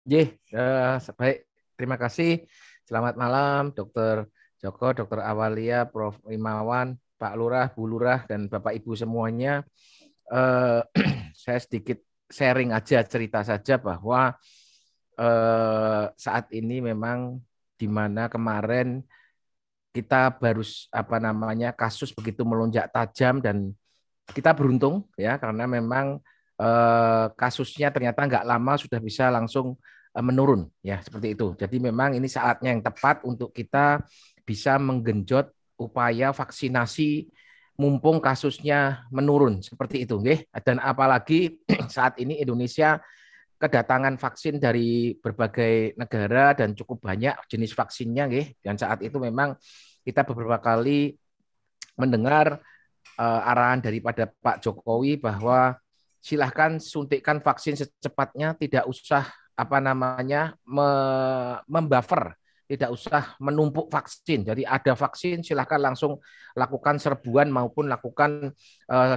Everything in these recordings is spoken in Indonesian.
Baik. Terima kasih. Selamat malam, Dokter Joko, Dokter Awalia, Prof. Imawan, Pak Lurah, Bu Lurah, dan Bapak Ibu semuanya. Eh, saya sedikit sharing aja, cerita saja bahwa saat ini memang di mana kemarin kita baru kasus begitu melonjak tajam dan kita beruntung ya karena memang kasusnya ternyata nggak lama sudah bisa langsung menurun ya seperti itu. Jadi memang ini saatnya yang tepat untuk kita bisa menggenjot upaya vaksinasi mumpung kasusnya menurun seperti itu, nggih. Dan apalagi saat ini Indonesia kedatangan vaksin dari berbagai negara dan cukup banyak jenis vaksinnya, nggih. Dan saat itu memang kita beberapa kali mendengar arahan daripada Pak Jokowi bahwa silahkan suntikan vaksin secepatnya, tidak usah membuffer, tidak usah menumpuk vaksin. Jadi ada vaksin silahkan langsung lakukan serbuan maupun lakukan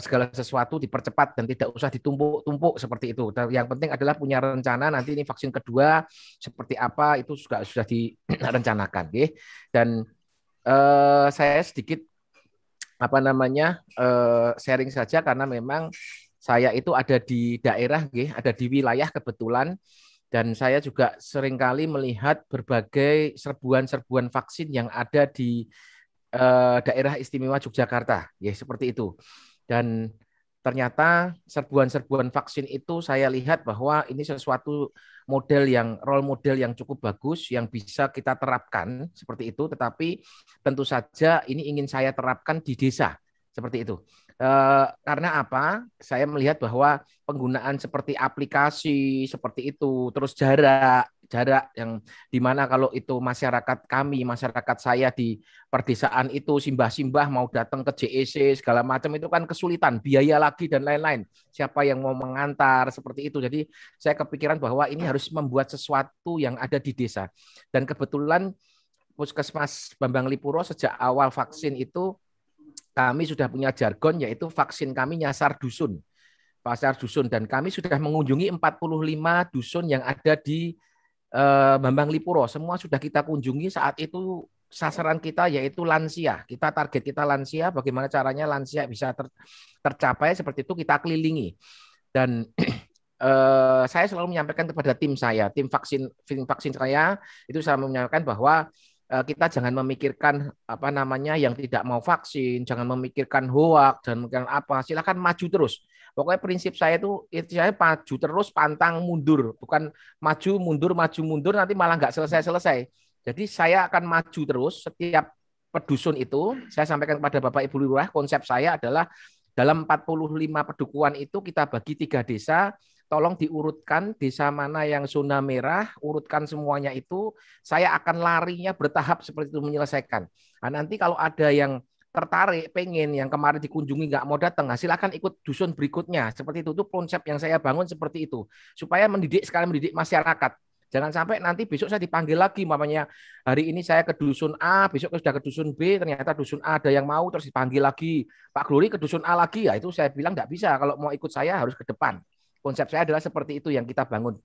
segala sesuatu dipercepat dan tidak usah ditumpuk-tumpuk seperti itu. Dan yang penting adalah punya rencana nanti ini vaksin kedua seperti apa itu juga sudah direncanakan, okay? Dan saya sedikit sharing saja karena memang saya itu ada di daerah, ada di wilayah kebetulan dan saya juga seringkali melihat berbagai serbuan-serbuan vaksin yang ada di daerah istimewa Yogyakarta, ya seperti itu. Dan ternyata serbuan-serbuan vaksin itu saya lihat bahwa ini sesuatu role model yang cukup bagus yang bisa kita terapkan seperti itu, tetapi tentu saja ini ingin saya terapkan di desa seperti itu. Karena apa? Saya melihat bahwa penggunaan seperti aplikasi seperti itu, terus jarak yang dimana kalau itu masyarakat saya di perdesaan itu simbah-simbah mau datang ke JEC segala macam itu kan kesulitan, biaya lagi dan lain-lain. Siapa yang mau mengantar seperti itu. Jadi saya kepikiran bahwa ini harus membuat sesuatu yang ada di desa. Dan kebetulan Puskesmas Bambang Lipuro sejak awal vaksin itu kami sudah punya jargon yaitu vaksin kami nyasar dusun. Pasar dusun dan kami sudah mengunjungi 45 dusun yang ada di Bambang Lipuro. Semua sudah kita kunjungi saat itu sasaran kita yaitu lansia. Kita target kita lansia, bagaimana caranya lansia bisa tercapai seperti itu kita kelilingi. Dan saya selalu menyampaikan kepada tim saya, tim vaksin saya itu saya menyampaikan bahwa kita jangan memikirkan yang tidak mau vaksin, jangan memikirkan hoak dan memikirkan apa, silakan maju terus. Pokoknya prinsip saya itu saya maju terus, pantang mundur, bukan maju mundur nanti malah nggak selesai-selesai. Jadi saya akan maju terus setiap pedusun itu. Saya sampaikan kepada Bapak Ibu Lurah, konsep saya adalah dalam 45 pedukuhan itu kita bagi 3 desa, tolong diurutkan desa mana yang zona merah, urutkan semuanya itu, saya akan larinya bertahap seperti itu menyelesaikan. Nah, nanti kalau ada yang tertarik, pengen, yang kemarin dikunjungi nggak mau datang, nah, silakan ikut dusun berikutnya. Seperti itu konsep yang saya bangun seperti itu. Supaya sekali mendidik masyarakat. Jangan sampai nanti besok saya dipanggil lagi, mamanya hari ini saya ke dusun A, besok sudah ke dusun B, ternyata dusun A ada yang mau, terus dipanggil lagi, Pak Glory ke dusun A lagi, ya itu saya bilang nggak bisa, kalau mau ikut saya harus ke depan. Konsep saya adalah seperti itu yang kita bangun.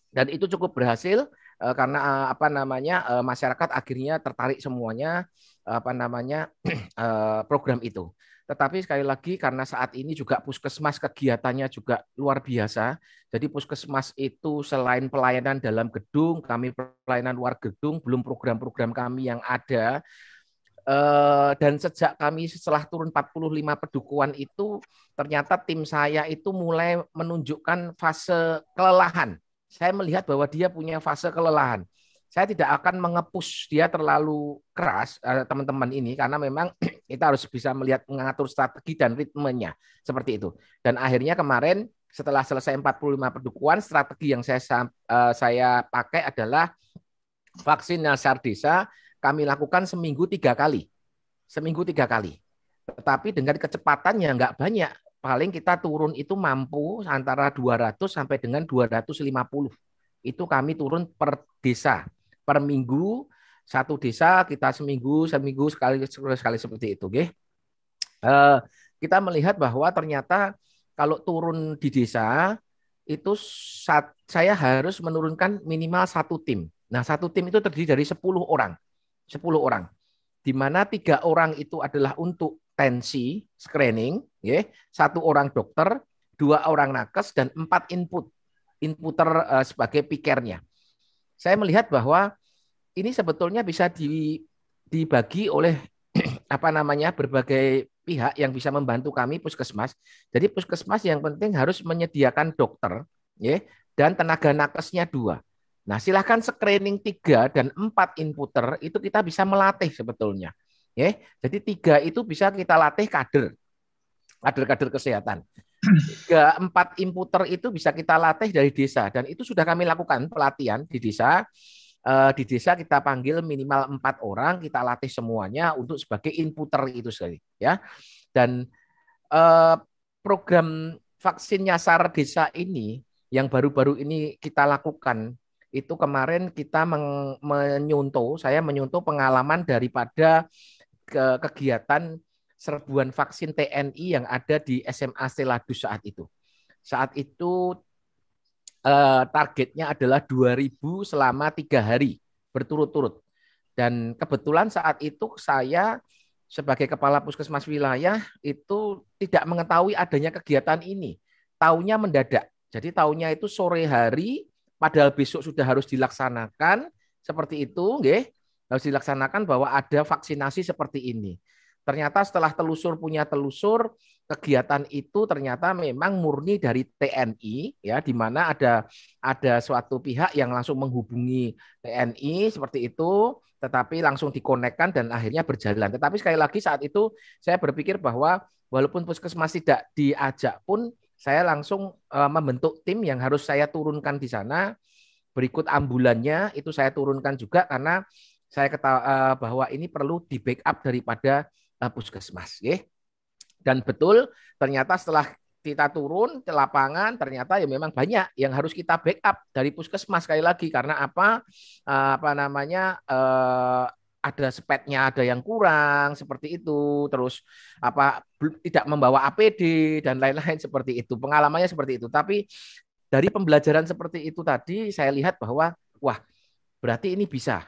Dan itu cukup berhasil karena masyarakat akhirnya tertarik semuanya program itu. Tetapi sekali lagi karena saat ini juga puskesmas kegiatannya juga luar biasa. Jadi puskesmas itu selain pelayanan dalam gedung, kami pelayanan luar gedung, belum program-program kami yang ada. Dan sejak kami setelah turun 45 pedukuhan itu, ternyata tim saya itu mulai menunjukkan fase kelelahan. Saya melihat bahwa dia punya fase kelelahan. Saya tidak akan mengepus dia terlalu keras, teman-teman ini, karena memang kita harus bisa melihat mengatur strategi dan ritmenya seperti itu. Dan akhirnya kemarin setelah selesai 45 pedukuhan, strategi yang saya pakai adalah vaksin nyasar desa kami lakukan seminggu 3 kali. Seminggu 3 kali. Tetapi dengan kecepatan yang nggak banyak. Paling kita turun itu mampu antara 200 sampai dengan 250. Itu kami turun per desa. Per minggu, satu desa kita seminggu sekali seperti itu. Okay? Kita melihat bahwa ternyata kalau turun di desa, itu saya harus menurunkan minimal satu tim. Nah, satu tim itu terdiri dari 10 orang. 10 orang. Di mana 3 orang itu adalah untuk tensi, screening, ya, 1 orang dokter, 2 orang nakes, dan 4 inputer sebagai pikernya. Saya melihat bahwa ini sebetulnya bisa dibagi oleh apa namanya berbagai pihak yang bisa membantu kami puskesmas. Jadi puskesmas yang penting harus menyediakan dokter, ya, dan tenaga nakesnya 2. Nah, silahkan screening 3 dan 4 inputer itu kita bisa melatih sebetulnya. Ya, jadi 3 itu bisa kita latih kader kesehatan. 3, 4 inputer itu bisa kita latih dari desa dan itu sudah kami lakukan pelatihan di desa. Di desa kita panggil minimal 4 orang, kita latih semuanya untuk sebagai inputer itu sekali, ya. Dan program vaksin nyasar desa ini yang baru-baru ini kita lakukan itu kemarin kita saya menyuntuh pengalaman daripada kegiatan serbuan vaksin TNI yang ada di SMA Seladus saat itu. Saat itu targetnya adalah 2.000 selama 3 hari berturut-turut. Dan kebetulan saat itu saya sebagai kepala puskesmas wilayah itu tidak mengetahui adanya kegiatan ini. Taunya mendadak. Jadi taunya itu sore hari, padahal besok sudah harus dilaksanakan seperti itu, nggih. Harus dilaksanakan bahwa ada vaksinasi seperti ini. Ternyata setelah punya telusur, kegiatan itu ternyata memang murni dari TNI, ya, di mana ada suatu pihak yang langsung menghubungi TNI seperti itu, tetapi langsung dikonekkan dan akhirnya berjalan. Tetapi sekali lagi saat itu saya berpikir bahwa walaupun puskesmas tidak diajak pun, saya langsung membentuk tim yang harus saya turunkan di sana. Berikut ambulannya itu saya turunkan juga karena saya ketahui bahwa ini perlu di backup daripada puskesmas, ya. Dan betul ternyata setelah kita turun ke lapangan ternyata ya memang banyak yang harus kita backup dari puskesmas sekali lagi karena apa namanya ada spetnya ada yang kurang seperti itu, terus tidak membawa APD dan lain-lain seperti itu, pengalamannya seperti itu. Tapi dari pembelajaran seperti itu tadi saya lihat bahwa wah, berarti ini bisa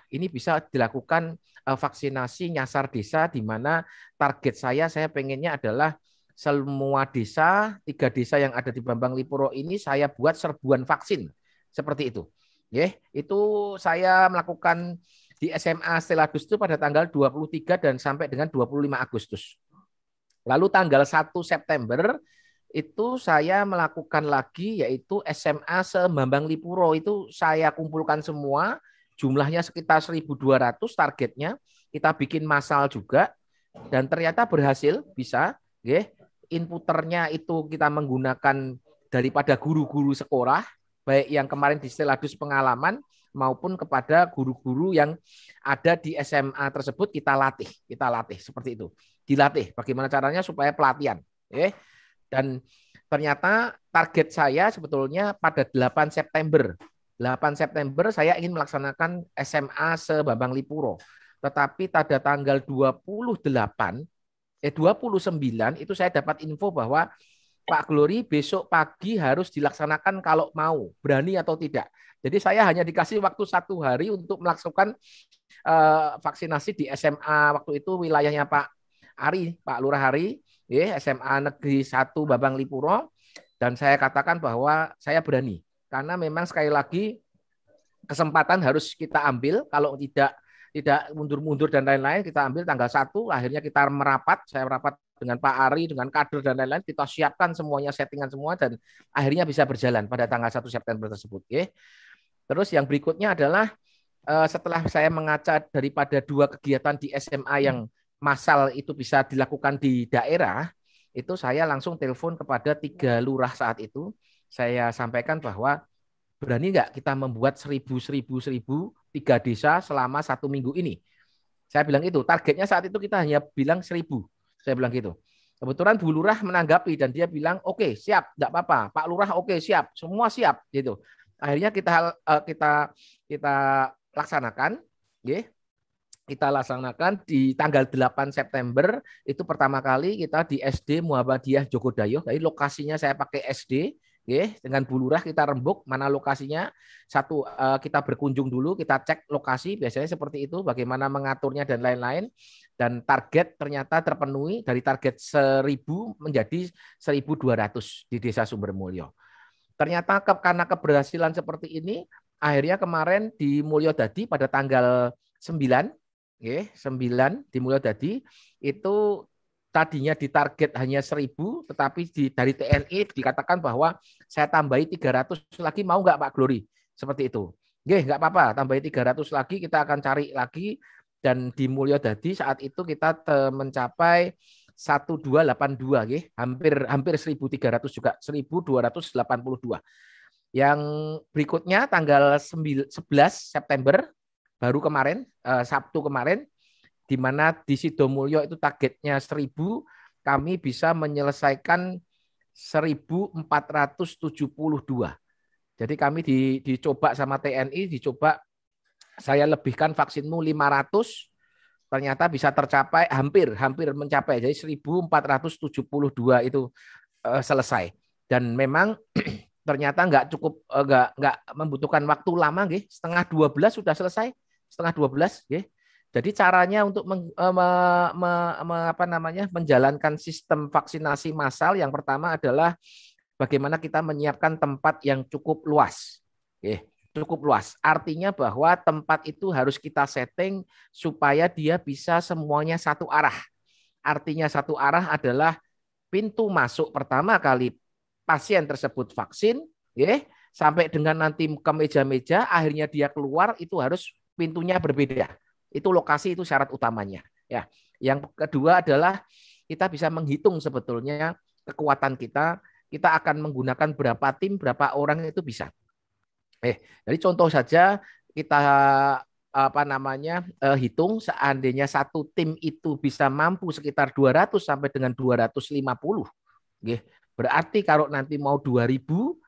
dilakukan vaksinasi nyasar desa di mana target saya pengennya adalah semua desa, 3 desa yang ada di Bambang Lipuro ini saya buat serbuan vaksin seperti itu. Itu saya melakukan di SMA Seladus itu pada tanggal 23 dan sampai dengan 25 Agustus. Lalu tanggal 1 September itu saya melakukan lagi yaitu SMA se-Bambang Lipuro itu saya kumpulkan semua. Jumlahnya sekitar 1.200 targetnya. Kita bikin massal juga. Dan ternyata berhasil, bisa. Inputernya itu kita menggunakan daripada guru-guru sekolah, baik yang kemarin di Seladus pengalaman, maupun kepada guru-guru yang ada di SMA tersebut kita latih seperti itu. Dilatih bagaimana caranya supaya pelatihan. Dan ternyata target saya sebetulnya pada 8 September saya ingin melaksanakan SMA se-Bambang Lipuro. Tetapi pada tanggal 29 itu saya dapat info bahwa Pak Glory besok pagi harus dilaksanakan kalau mau, berani atau tidak. Jadi saya hanya dikasih waktu 1 hari untuk melakukan vaksinasi di SMA waktu itu wilayahnya Pak Lurah Ari, SMA Negeri 1 Bambang Lipuro. Dan saya katakan bahwa saya berani. Karena memang sekali lagi kesempatan harus kita ambil, kalau tidak mundur-mundur dan lain-lain, kita ambil tanggal 1, akhirnya kita saya merapat dengan Pak Ari, dengan kader dan lain-lain, kita siapkan semuanya, settingan semua, dan akhirnya bisa berjalan pada tanggal 1 September tersebut. Terus yang berikutnya adalah setelah saya mengaca daripada 2 kegiatan di SMA yang massal itu bisa dilakukan di daerah, itu saya langsung telepon kepada 3 lurah saat itu. Saya sampaikan bahwa berani nggak kita membuat 1.000 3 desa selama 1 minggu ini. Saya bilang itu, targetnya saat itu kita hanya bilang 1.000. Saya bilang gitu. Kebetulan Bu Lurah menanggapi dan dia bilang, oke, siap, nggak apa-apa. Pak Lurah, oke, siap, semua siap, gitu. Akhirnya kita laksanakan, kita laksanakan di tanggal 8 September itu pertama kali kita di SD Muhammadiyah Jogodayo. Jadi lokasinya saya pakai SD dengan Bu Lurah kita rembuk mana lokasinya. Satu kita berkunjung dulu, kita cek lokasi, biasanya seperti itu, bagaimana mengaturnya dan lain-lain. Dan target ternyata terpenuhi, dari target 1.000 menjadi 1.200 di Desa Sumbermulyo. Ternyata karena keberhasilan seperti ini, akhirnya kemarin di Mulyodadi pada tanggal 9, 9 di Mulyodadi itu tadinya ditarget hanya 1.000, tetapi dari TNI dikatakan bahwa saya tambahi 300 lagi, mau nggak Pak Glory? Seperti itu. Nggak apa-apa, tambahi 300 lagi, kita akan cari lagi. Dan di Mulyodadi saat itu kita mencapai 1282, hampir 1.300 juga, 1.282. Yang berikutnya tanggal 11 September, baru kemarin, Sabtu kemarin, di mana di Sidomulyo itu targetnya 1.000, kami bisa menyelesaikan 1.472. Jadi kami dicoba sama TNI, saya lebihkan vaksinmu 500, ternyata bisa tercapai, hampir mencapai, jadi 1.472 itu selesai. Dan memang ternyata nggak cukup, nggak membutuhkan waktu lama, setengah 12 sudah selesai, setengah 12. Jadi caranya untuk menjalankan sistem vaksinasi massal yang pertama adalah bagaimana kita menyiapkan tempat yang cukup luas. Cukup luas. Artinya bahwa tempat itu harus kita setting supaya dia bisa semuanya satu arah. Artinya satu arah adalah pintu masuk pertama kali pasien tersebut vaksin, sampai dengan nanti ke meja-meja, akhirnya dia keluar itu harus pintunya berbeda. Itu lokasi, itu syarat utamanya. Ya. Yang kedua adalah kita bisa menghitung sebetulnya kekuatan kita. Kita akan menggunakan berapa tim, berapa orang itu bisa. Jadi contoh saja kita hitung seandainya satu tim itu bisa mampu sekitar 200 sampai dengan 250. Berarti kalau nanti mau 2.000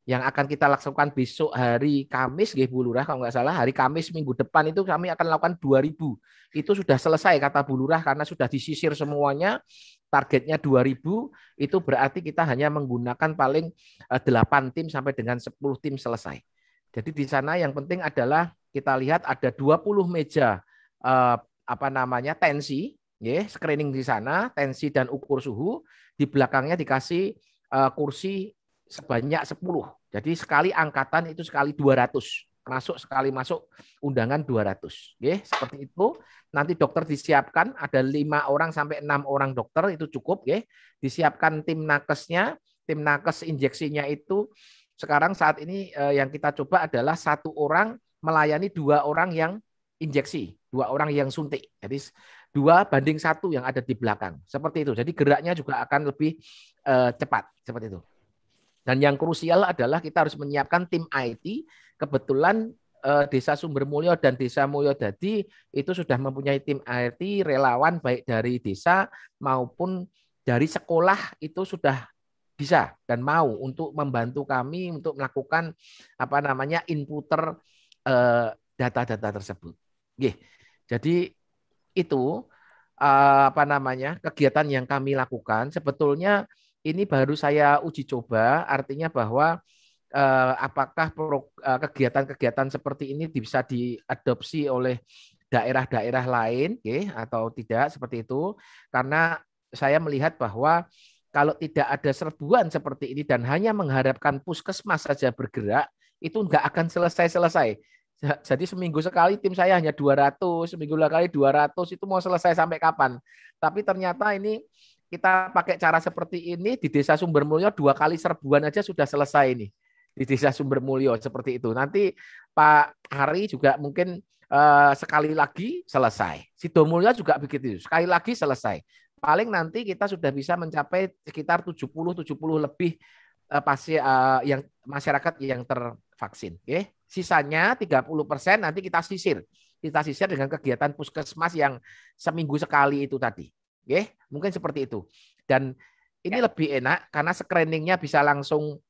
yang akan kita lakukan besok hari Kamis, Bu Lurah, kalau nggak salah hari Kamis minggu depan itu kami akan lakukan 2.000. Itu sudah selesai kata Bu Lurah karena sudah disisir semuanya. Targetnya 2.000, itu berarti kita hanya menggunakan paling 8 tim sampai dengan 10 tim selesai. Jadi di sana yang penting adalah kita lihat ada 20 meja tensi, screening di sana, tensi dan ukur suhu. Di belakangnya dikasih kursi sebanyak 10. Jadi sekali angkatan itu sekali 200. Sekali masuk undangan 200. Seperti itu. Nanti dokter disiapkan ada 5 orang sampai 6 orang dokter itu cukup. Disiapkan tim nakesnya, tim nakes injeksinya itu sekarang saat ini yang kita coba adalah 1 orang melayani 2 orang yang injeksi, 2 orang yang suntik. Jadi 2:1 yang ada di belakang. Seperti itu. Jadi geraknya juga akan lebih cepat. Seperti itu. Dan yang krusial adalah kita harus menyiapkan tim IT. Kebetulan Desa Sumbermulyo dan Desa Mulyodadi itu sudah mempunyai tim IT relawan baik dari desa maupun dari sekolah itu sudah bisa dan mau untuk membantu kami untuk melakukan inputer data-data tersebut. Jadi itu kegiatan yang kami lakukan. Sebetulnya ini baru saya uji coba, artinya bahwa apakah kegiatan-kegiatan seperti ini bisa diadopsi oleh daerah-daerah lain, atau tidak seperti itu. Karena saya melihat bahwa kalau tidak ada serbuan seperti ini dan hanya mengharapkan puskesmas saja bergerak, itu nggak akan selesai-selesai. Jadi seminggu sekali tim saya hanya 200, seminggu sekali 200, itu mau selesai sampai kapan? Tapi ternyata ini kita pakai cara seperti ini di Desa Sumbermulyo 2 kali serbuan aja sudah selesai ini. Di Desa Sumbermulyo seperti itu. Nanti Pak Hari juga mungkin sekali lagi selesai. Sidomulyo juga begitu, sekali lagi selesai. Paling nanti kita sudah bisa mencapai sekitar 70 lebih pasien yang masyarakat yang tervaksin. Sisanya 30% nanti kita sisir. Kita sisir dengan kegiatan puskesmas yang seminggu sekali itu tadi. Mungkin seperti itu. Dan ini lebih enak karena screeningnya bisa langsung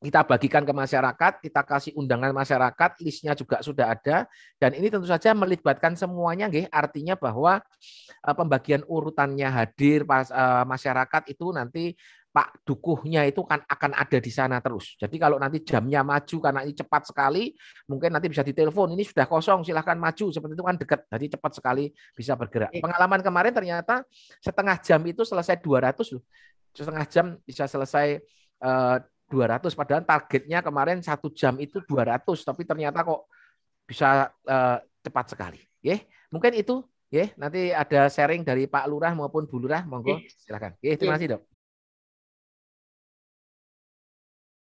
kita bagikan ke masyarakat, kita kasih undangan masyarakat, listnya juga sudah ada, dan ini tentu saja melibatkan semuanya, artinya bahwa pembagian urutannya hadir masyarakat itu nanti Pak Dukuhnya itu kan akan ada di sana terus. Jadi kalau nanti jamnya maju karena ini cepat sekali, mungkin nanti bisa ditelepon, ini sudah kosong, silahkan maju. Seperti itu kan dekat, jadi cepat sekali bisa bergerak. Pengalaman kemarin ternyata setengah jam itu selesai 200 loh. Setengah jam bisa selesai 200, padahal targetnya kemarin 1 jam itu 200, tapi ternyata kok bisa cepat sekali. Mungkin itu. Nanti ada sharing dari Pak Lurah maupun Bu Lurah, monggo silakan. Terima kasih, Dok.